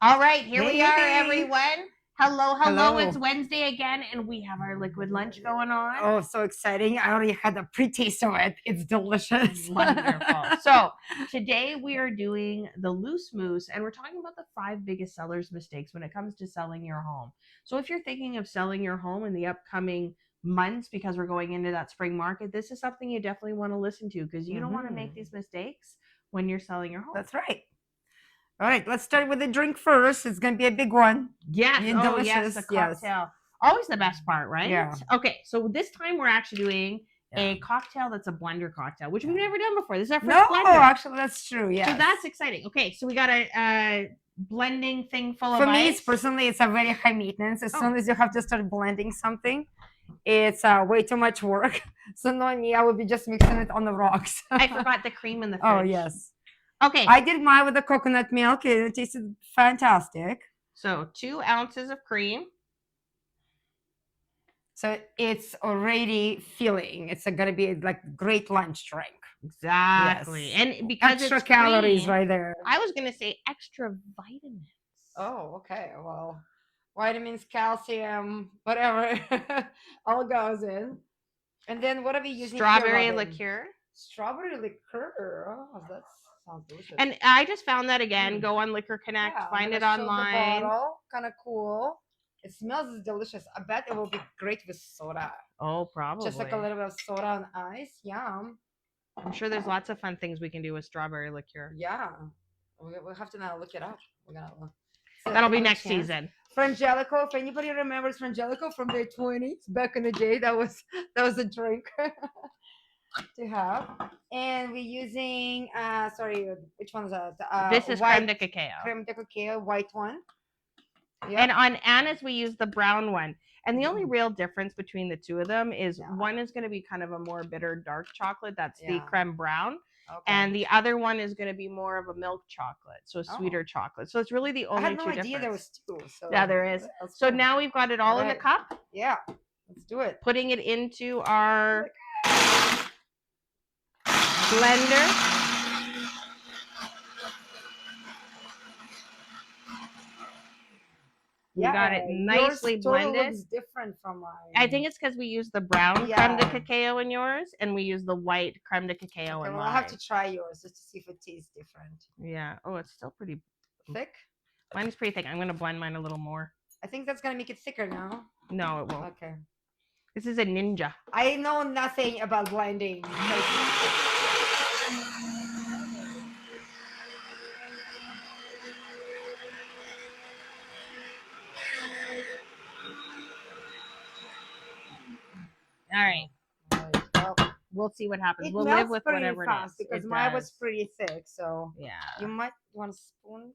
All right, here we are, Hey. everyone. Hello. Hello. It's Wednesday again, and we have our liquid lunch going on. Oh, so exciting. I already had a pre-taste of it. It's delicious. Wonderful. So today we are doing the loose moose, and we're talking about the 5 biggest sellers' mistakes when it comes to selling your home. So if you're thinking of selling your home in the upcoming months because we're going into that spring market, this is something you definitely want to listen to because you don't want to make these mistakes when you're selling your home. That's right. All right, let's start with the drink first. It's going to be a big one. Yes. And Oh, yes, delicious. the cocktail. Yes. Always the best part, right? Yeah. Okay, so this time we're actually doing a cocktail that's a blender cocktail, which we've never done before. This is our first blender. No, actually, that's true. Yeah. So that's exciting. Okay, so we got a blending thing full of For me, ice. personally, it's a very high maintenance. As soon as you have to start blending something, it's way too much work. So knowing me, I would be just mixing it on the rocks. I forgot the cream in the fridge. Oh, yes. Okay. I did mine with the coconut milk. It tasted fantastic. So 2 ounces of cream. So it's already filling. It's going to be like great lunch drink. Exactly. Yes. And because extra it's calories cream, right there. I was going to say extra vitamins. Oh, okay. Well, vitamins, calcium, whatever, all goes in. And then what are we using? Strawberry liqueur. Strawberry liqueur. Oh, that sounds delicious. And I just found that again. Go on Liquor Connect, find it online. Kind of cool. It smells delicious. I bet it will be great with soda. Oh, probably. Just like a little bit of soda and ice. Yum. I'm sure there's lots of fun things we can do with strawberry liqueur. Yeah. We'll have to now look it up. We're gonna look. So that'll be next season. Frangelico. If anybody remembers Frangelico from their 20s, back in the day, that was a drink to have. And we're using sorry, which one is that? This is creme de cacao. Creme de cacao, white one. Yep. And on Anna's, we use the brown one. And the only real difference between the two of them is one is going to be kind of a more bitter dark chocolate. That's the creme brown. Okay. And the other one is going to be more of a milk chocolate, so a sweeter chocolate. So it's really the only two differences. I had no idea there was two. So yeah, there is. So now we've got it all in the cup. Yeah, let's do it. Putting it into our blender. We got it nicely blended. Looks different from mine. I think it's because we use the brown creme de cacao in yours, and we use the white creme de cacao in mine. I'll have to try yours just to see if it tastes different. Yeah. Oh, it's still pretty thick. Mine is pretty thick. I'm gonna blend mine a little more. I think that's gonna make it thicker now. No, it won't. Okay. This is a ninja. I know nothing about blending. All right. Well, we'll see what happens. We'll live with whatever it is. Because mine was pretty thick, so yeah. You might want a spoon.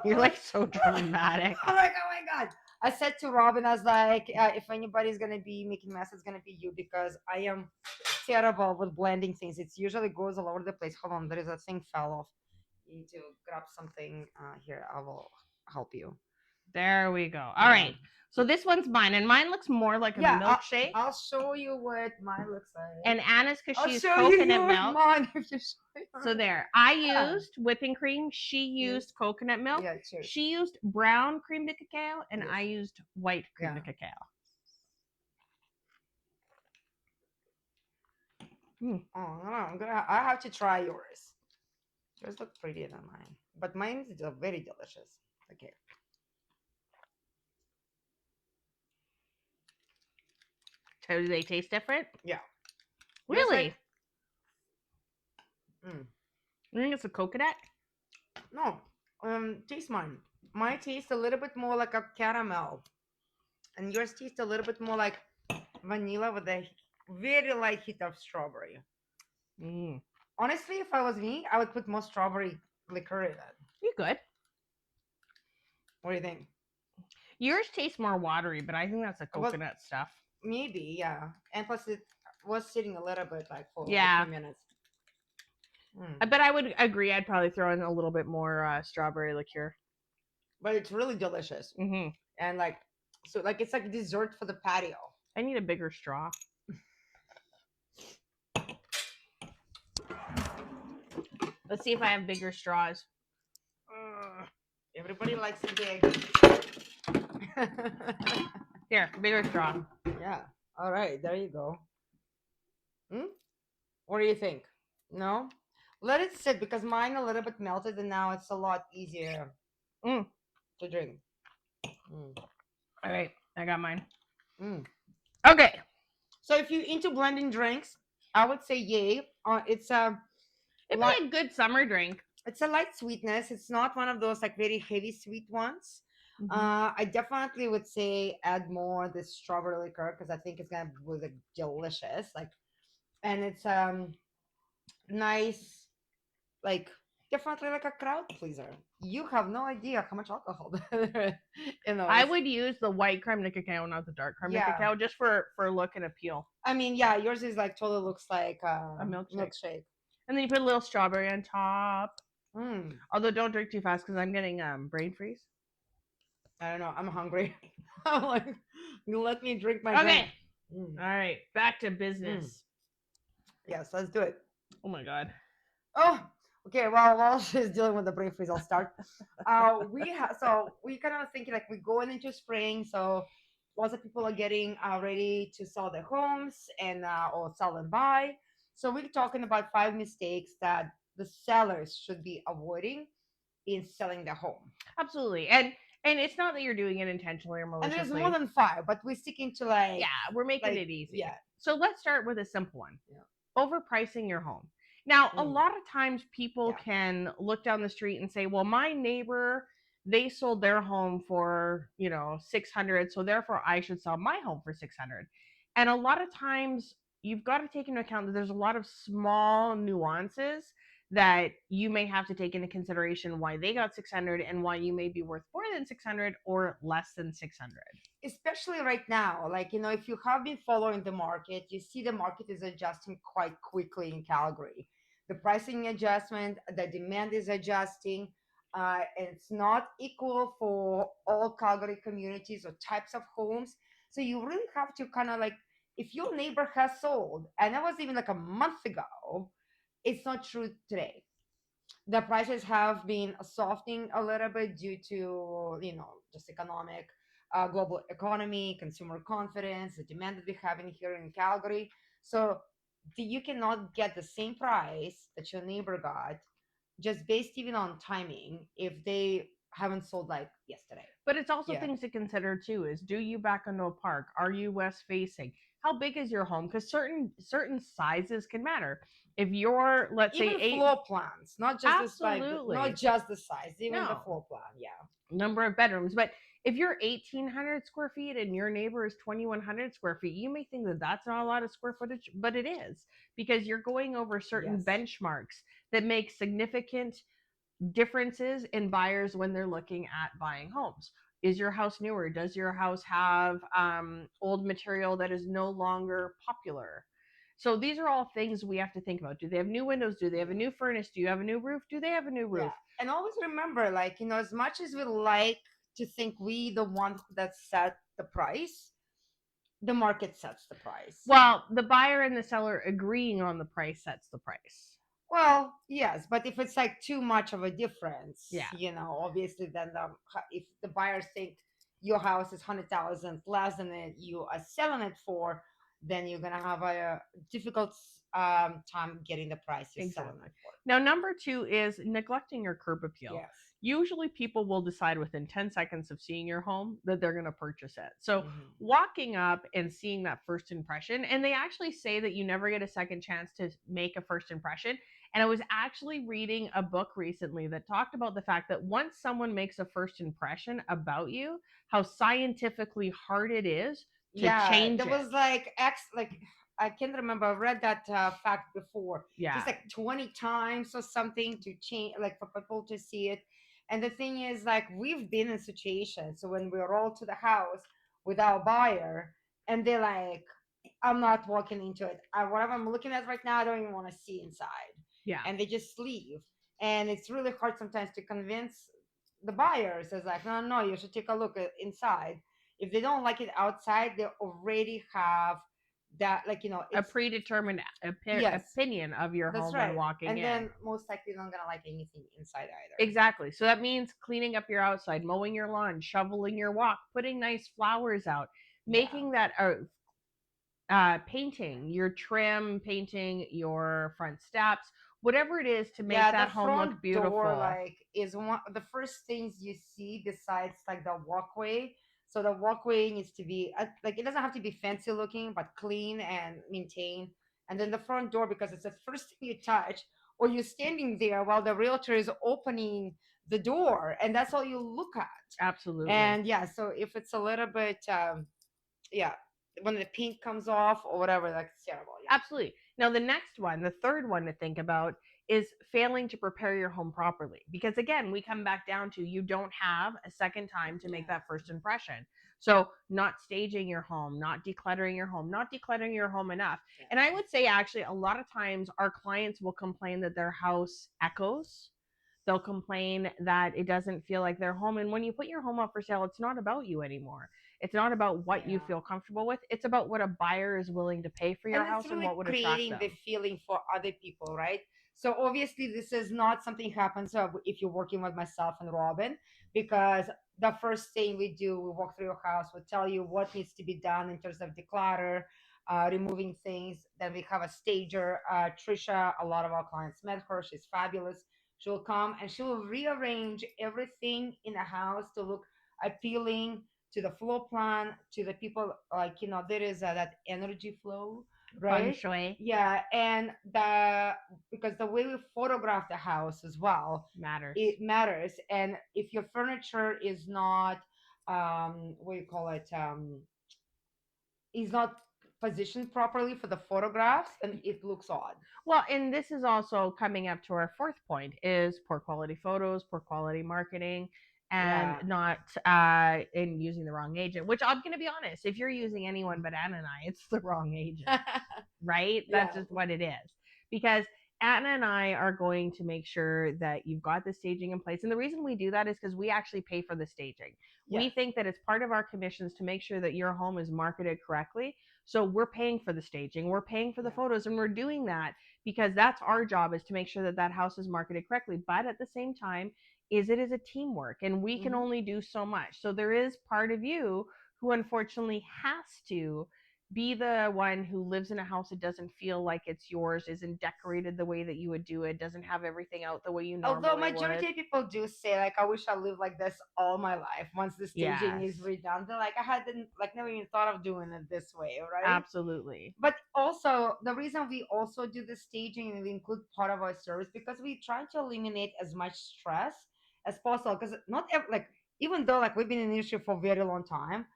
You're like so dramatic. I'm like, oh my god. I said to Robin, I was like, if anybody's gonna be making mess, it's gonna be you because I am terrible with blending things. It usually goes all over the place. Hold on, there is a thing fell off. You need to grab something here. I will help you. There we go. All right. So this one's mine, and mine looks more like a milkshake. I'll show you what mine looks like. And Anna's because she used coconut milk. So there. I used whipping cream. She used coconut milk. Yeah, cheers. She used brown creme de cacao, and I used white creme de cacao. Oh, I have to try yours. Yours look prettier than mine, but mine is very delicious. Okay. So do they taste different? Yeah. Really? You think it's a coconut? No. Taste mine. Mine tastes a little bit more like a caramel, and yours tastes a little bit more like vanilla with a very light hit of strawberry. Honestly, if I was me, I would put more strawberry liqueur in it. You could. What do you think? Yours tastes more watery, but I think that's the coconut stuff. Maybe, yeah. And plus, it was sitting a little bit like for a few minutes. But I would agree. I'd probably throw in a little bit more strawberry liqueur. But it's really delicious. And like, so like it's like dessert for the patio. I need a bigger straw. Let's see if I have bigger straws. Everybody likes it big. Here, bigger straw. Yeah. All right. There you go. What do you think? No? Let it sit because mine a little bit melted and now it's a lot easier to drink. All right. I got mine. Mm. Okay. So if you're into blending drinks, I would say yay. It'd be a good summer drink. It's a light sweetness. It's not one of those like very heavy sweet ones. I definitely would say add more this strawberry liquor because I think it's gonna be like delicious. Like, and it's nice, like definitely like a crowd pleaser. You have no idea how much alcohol I would use the white creme de cacao, not the dark creme de cacao, just for look and appeal. I mean, yeah, yours is like totally looks like a milkshake. And then you put a little strawberry on top. Although don't drink too fast because I'm getting brain freeze. I don't know. I'm hungry. I'm like, you let me drink my drink. All right, back to business. Yes, let's do it. Oh my god. Oh, okay. Well, while she's dealing with the brain freeze, I'll start. We kind of thinking like we're going into spring, so lots of people are getting ready to sell their homes and or sell and buy. So we're talking about 5 mistakes that the sellers should be avoiding in selling their home. Absolutely, and it's not that you're doing it intentionally or maliciously. And there's more than 5, but we're sticking to we're making it easy. Yeah. So let's start with a simple one. Yeah. Overpricing your home. Now, a lot of times people can look down the street and say, well, my neighbor, they sold their home for, $600, so therefore I should sell my home for $600. And a lot of times you've got to take into account that there's a lot of small nuances that you may have to take into consideration why they got 600 and why you may be worth more than 600 or less than 600. Especially right now, if you have been following the market, you see the market is adjusting quite quickly in Calgary. The pricing adjustment, the demand is adjusting. And it's not equal for all Calgary communities or types of homes. So you really have to kind of if your neighbor has sold, and that was even like a month ago, it's not true today. The prices have been softening a little bit due to, just economic, global economy, consumer confidence, the demand that we have in here in Calgary. So you cannot get the same price that your neighbor got just based even on timing if they haven't sold like yesterday. But it's also things to consider too is, do you back into a park? Are you west facing? How big is your home? Because certain sizes can matter. If you're, let's even say, floor plans, not just not just the size, even the floor plan, number of bedrooms. But if you're 1,800 square feet and your neighbor is 2,100 square feet, you may think that that's not a lot of square footage, but it is, because you're going over certain benchmarks that make significant differences in buyers when they're looking at buying homes. Is your house newer? Does your house have old material that is no longer popular? So these are all things we have to think about. Do they have new windows? Do they have a new furnace? Do you have a new roof? Do they have a new roof? And always remember, as much as we like to think we the one that set the price, the market sets the price. Well, the buyer and the seller agreeing on the price sets the price. Well, yes, but if it's like too much of a difference, obviously then if the buyers think your house is 100,000 less than it you are selling it for, then you're gonna have a difficult time getting the price you're selling it for. Now, number 2 is neglecting your curb appeal. Yes. Usually people will decide within 10 seconds of seeing your home that they're going to purchase it. So walking up and seeing that first impression, and they actually say that you never get a second chance to make a first impression. And I was actually reading a book recently that talked about the fact that once someone makes a first impression about you, how scientifically hard it is to change it. There was I can't remember. I read that fact before. Yeah. Just 20 times or something to change, for people to see it. And the thing is, we've been in situations. So when we roll to the house with our buyer, and they're like, I'm not walking into it. Whatever I'm looking at right now, I don't even want to see inside. Yeah. And they just leave. And it's really hard sometimes to convince the buyers. It's like, no, you should take a look inside. If they don't like it outside, they already have that, like, A it's predetermined yes, opinion of your that's home when right. walking And in. then most likely not gonna like anything inside either. Exactly. So that means cleaning up your outside, mowing your lawn, shoveling your walk, putting nice flowers out, Yeah. making that painting your trim, painting your front steps, whatever it is to make Yeah, the that home front look door beautiful. like is one of the first things you see besides like the walkway. So the walkway needs to be like, it doesn't have to be fancy looking, but clean and maintained. And then the front door, because it's the first thing you touch, or you're standing there while the realtor is opening the door, and that's all you look at. Absolutely. And yeah, so if it's a little bit, yeah, when the paint comes off or whatever, that's terrible. Yeah. Absolutely. Now, the next one, the third one to think about is failing to prepare your home properly. Because again, we come back down to you don't have a second time to make Yeah. that first impression. So, not staging your home, not decluttering your home, not decluttering your home enough. Yeah. And I would say, actually, a lot of times our clients will complain that their house echoes. They'll complain that it doesn't feel like their home. And when you put your home up for sale, it's not about you anymore. It's not about what you Yeah. feel comfortable with. It's about what a buyer is willing to pay for your And it's house and really what would attract creating them. the feeling for other people, right? So obviously this is not something happens if you're working with myself and Robin, because the first thing we do, we walk through your house, we tell you what needs to be done in terms of declutter, removing things. Then we have a stager, Trisha. A lot of our clients met her, she's fabulous. She'll come and she will rearrange everything in the house to look appealing to the floor plan, to the people. Like, there is that energy flow, Feng right? shui Yeah. And because the way we photograph the house as well, matters. it matters. And if your furniture is not, what do you call it, is not positioned properly for the photographs, and it looks odd. Well, and this is also coming up to our fourth point is poor quality photos, poor quality marketing, and Yeah. not in using the wrong agent, which I'm going to be honest, if you're using anyone but Anna and I, it's the wrong agent. Right? That's Yeah. just what it is. Because Anna and I are going to make sure that you've got the staging in place. And the reason we do that is because we actually pay for the staging. We Yes. think that it's part of our commissions to make sure that your home is marketed correctly. So we're paying for the staging, we're paying for the Yeah. photos, and we're doing that because that's our job, is to make sure that that house is marketed correctly. But at the same time, it is a teamwork, and we can only do so much. So there is part of you who unfortunately has to be the one who lives in a house that doesn't feel like it's yours, isn't decorated the way that you would do it, doesn't have everything out the way you Although normally majority would. of people do say like, I wish I lived like this all my life. Once the staging Yes, is redone, they're like, I hadn't like never even thought of doing it this way, right? absolutely. But also the reason we also do the staging and we include part of our service, because we try to eliminate as much stress as possible. Because not like, even though like we've been in the industry for a very long time,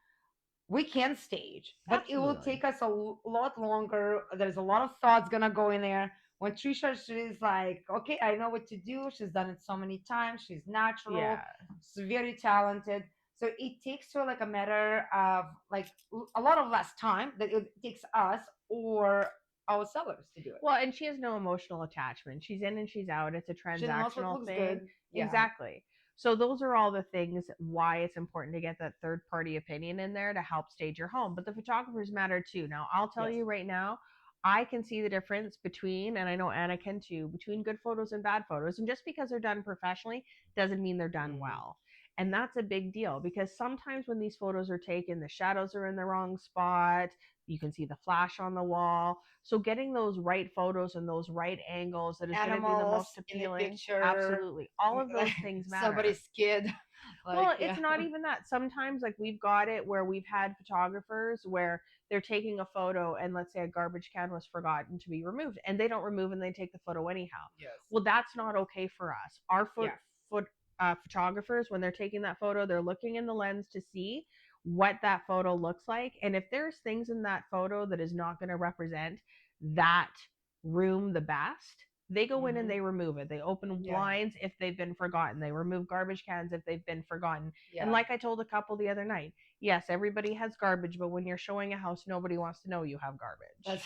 we can stage, but it will Absolutely. take us a lot longer. There's a lot of thoughts gonna go in there. When Trisha, she's like, okay, I know what to do. She's done it so many times. She's natural. Yeah. She's very talented. So it takes her like a matter of like a lot of less time that it takes us or our sellers to do it. Well, and she has no emotional attachment. She's in and she's out. It's a She knows what transactional looks thing. good. Yeah. Exactly. So those are all the things why it's important to get that third party opinion in there to help stage your home. But the photographers matter too. Now, I'll tell Yes. you right now, I can see the difference between, and I know Anna can too, between good photos and bad photos. And just because they're done professionally doesn't mean they're done well. And that's a big deal, because sometimes when these photos are taken, the shadows are in the wrong spot. You can see the flash on the wall. So getting those right photos and those right angles that is going to be the Animals most in the appealing. picture. Absolutely. All of those things matter. Somebody's kid. Like, Well, yeah. it's not even that. Sometimes, like, we've got it where we've had photographers where they're taking a photo and let's say a garbage can was forgotten to be removed, and they don't remove and they take the photo anyhow. Yes. Well, that's not okay for us. Our Yeah. photographers, when they're taking that photo, they're looking in the lens to see what that photo looks like. And if there's things in that photo that is not going to represent that room the best, they go in and they remove it. They open Yeah. blinds if they've been forgotten. They remove garbage cans if they've been forgotten. Yeah. And like I told a couple the other night, yes, everybody has garbage, but when you're showing a house, nobody wants to know you have garbage.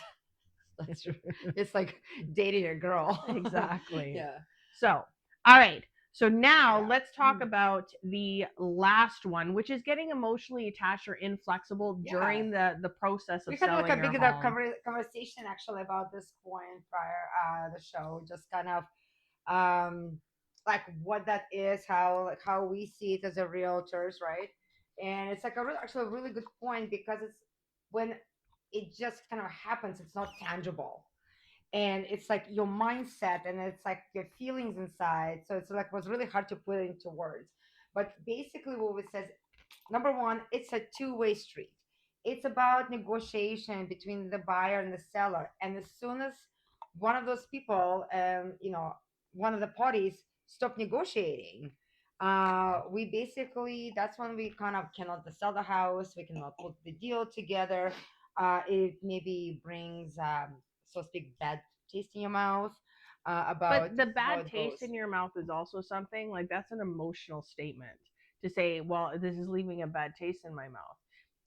That's true. It's like dating a girl. Exactly. Yeah. So, all right. So now let's talk about the last one, which is getting emotionally attached or inflexible during the process of selling your home. We had like a big conversation actually about this point prior the show, just kind of like what that is, how we see it as a realtors, right? And it's like actually a really good point, because it's when it just kind of happens, it's not tangible, and it's like your mindset and it's like your feelings inside, so it's like was really hard to put it into words. But basically what it says, number one, it's a two-way street. It's about negotiation between the buyer and the seller, and as soon as one of those people, one of the parties stop negotiating, we basically, that's when we kind of cannot sell the house, we cannot put the deal together. It maybe brings so to speak bad taste in your mouth, about but the bad taste in your mouth is also something like, that's an emotional statement to say, well, this is leaving a bad taste in my mouth.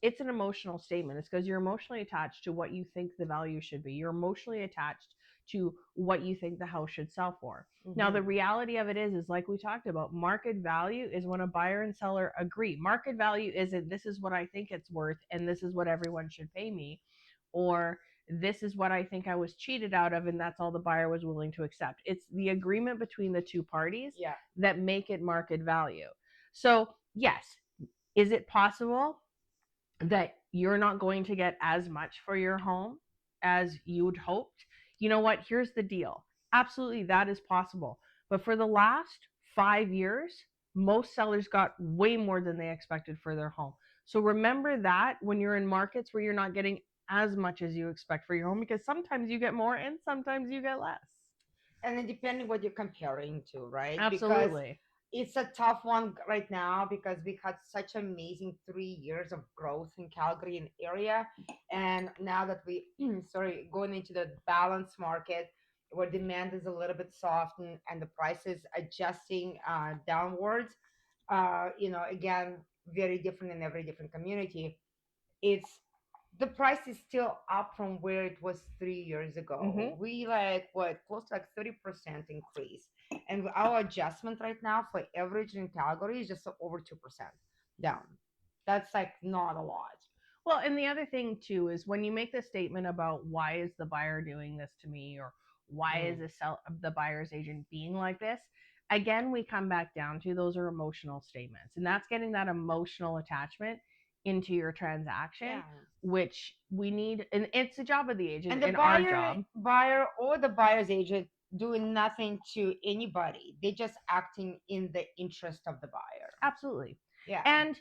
It's an emotional statement. It's because you're emotionally attached to what you think the value should be. You're emotionally attached to what you think the house should sell for. Now, the reality of it is like we talked about, market value is when a buyer and seller agree. Market value isn't, this is what I think it's worth and this is what everyone should pay me, or this is what I think I was cheated out of and that's all the buyer was willing to accept. It's the agreement between the two parties that make it market value. So yes, is it possible that you're not going to get as much for your home as you'd hoped? You know what? Here's the deal. Absolutely, that is possible. But for the last 5 years, most sellers got way more than they expected for their home. So remember that when you're in markets where you're not getting as much as you expect for your home, because sometimes you get more and sometimes you get less. And then depending what you're comparing to, right? Absolutely. Because it's a tough one right now, because we had such amazing 3 years of growth in Calgary and area, and now that we going into the balanced market where demand is a little bit soft, and the prices adjusting downwards, again, very different in every different community. It's The price is still up from where it was 3 years ago. We like what, close to like 30% increase, and our adjustment right now for average in Calgary is just over 2% down. That's like not a lot. Well, and the other thing too is when you make the statement about why is the buyer doing this to me, or why is the buyer's agent being like this, again, we come back down to those are emotional statements, and that's getting that emotional attachment into your transaction, which we need, and it's the job of the agent, and the buyer or the buyer's agent doing nothing to anybody. They're just acting in the interest of the buyer. Absolutely. Yeah. And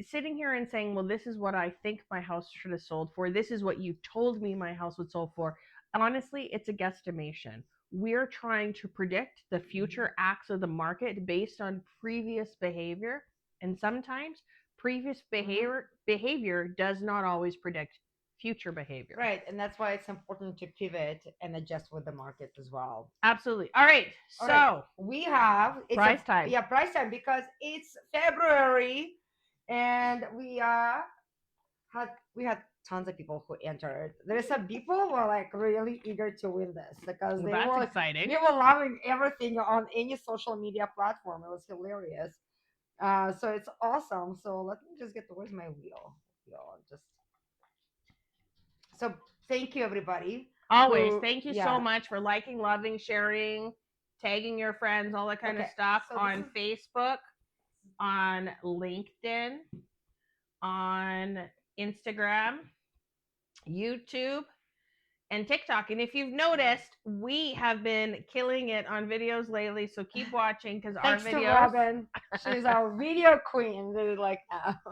sitting here and saying, well, this is what I think my house should have sold for, this is what you told me my house would sell for, honestly, it's a guesstimation. We're trying to predict the future acts of the market based on previous behavior, and sometimes previous behavior does not always predict future behavior. Right, and that's why it's important to pivot and adjust with the market as well. Absolutely. All right, so we have price time. Yeah, price time, because it's February, and we had tons of people who entered. There's some people who are like really eager to win this, because that's were exciting. They were loving everything on any social media platform. It was hilarious. So it's awesome. So let me just where's my wheel? So thank you, everybody. Always. Thank you so much for liking, loving, sharing, tagging your friends, all that kind of stuff on Facebook, on LinkedIn, on Instagram, YouTube, and TikTok. And if you've noticed, we have been killing it on videos lately, so keep watching, because our videos. To Robin. She's our video queen.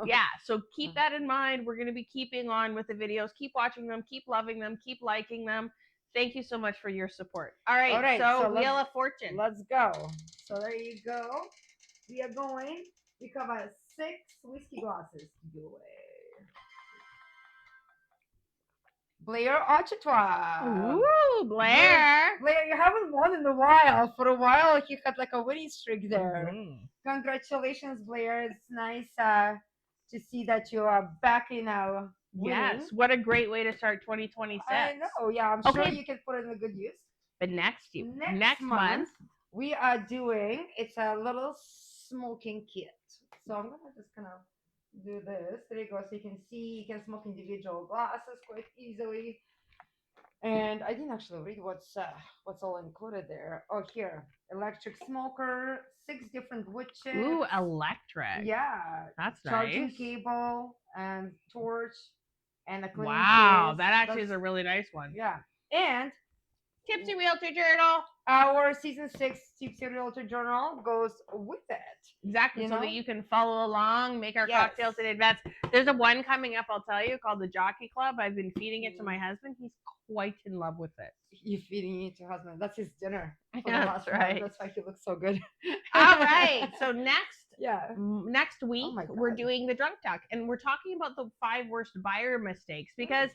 Yeah, so keep that in mind. We're going to be keeping on with the videos. Keep watching them, keep loving them, keep liking them. Thank you so much for your support. All right, so Wheel of Fortune. Let's go. So there you go. We are going. We cover 6 whiskey glasses to give away. Blair Architois. Ooh, Blair. Blair, you haven't won in a while. For a while, you had like a winning streak there. Congratulations, Blair. It's nice to see that you are back in winning. Yes, what a great way to start 2026. I know, yeah. I'm sure you can put it in a good use. But next month, we are doing, it's a little smoking kit. So I'm gonna just kind of do this. There you go. So you can see, you can smoke individual glasses quite easily. And I didn't actually read what's all included there. Oh, here, electric smoker, 6 different wood chips. Ooh, electric. Yeah, That's charging nice. cable and torch and a cleaning Wow, case. that actually is a really nice one. Yeah, and Tipsy Realtor Journal. our season 6 Tipsy Realtor Journal goes with it. Exactly, so that you can follow along, make our cocktails in advance. There's a one coming up, I'll tell you, called the Jockey Club. I've been feeding it to my husband. He's quite in love with it. You're feeding it to your husband. That's his dinner. That's right. That's why he looks so good. All right. So next week, we're doing the drunk talk. And we're talking about the 5 worst buyer mistakes because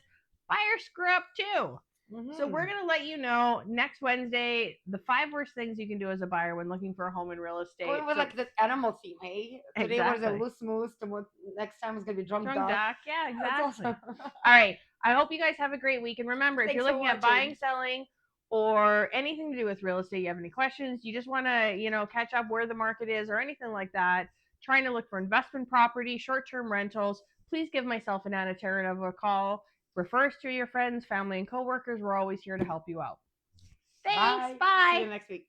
buyers screw up too. Mm-hmm. So we're going to let you know next Wednesday the 5 worst things you can do as a buyer when looking for a home in real estate. Going with like the animal theme, hey? Today was a loose moose, and next time is going to be drunk duck. Yeah, exactly. Awesome. All right. I hope you guys have a great week. And remember, if you're looking at buying, selling, or anything to do with real estate, you have any questions, you just want to, catch up where the market is or anything like that, trying to look for investment property, short-term rentals, please give myself and Anna Taranova a call. Refer us to your friends, family, and coworkers. We're always here to help you out. Thanks. Bye. See you next week.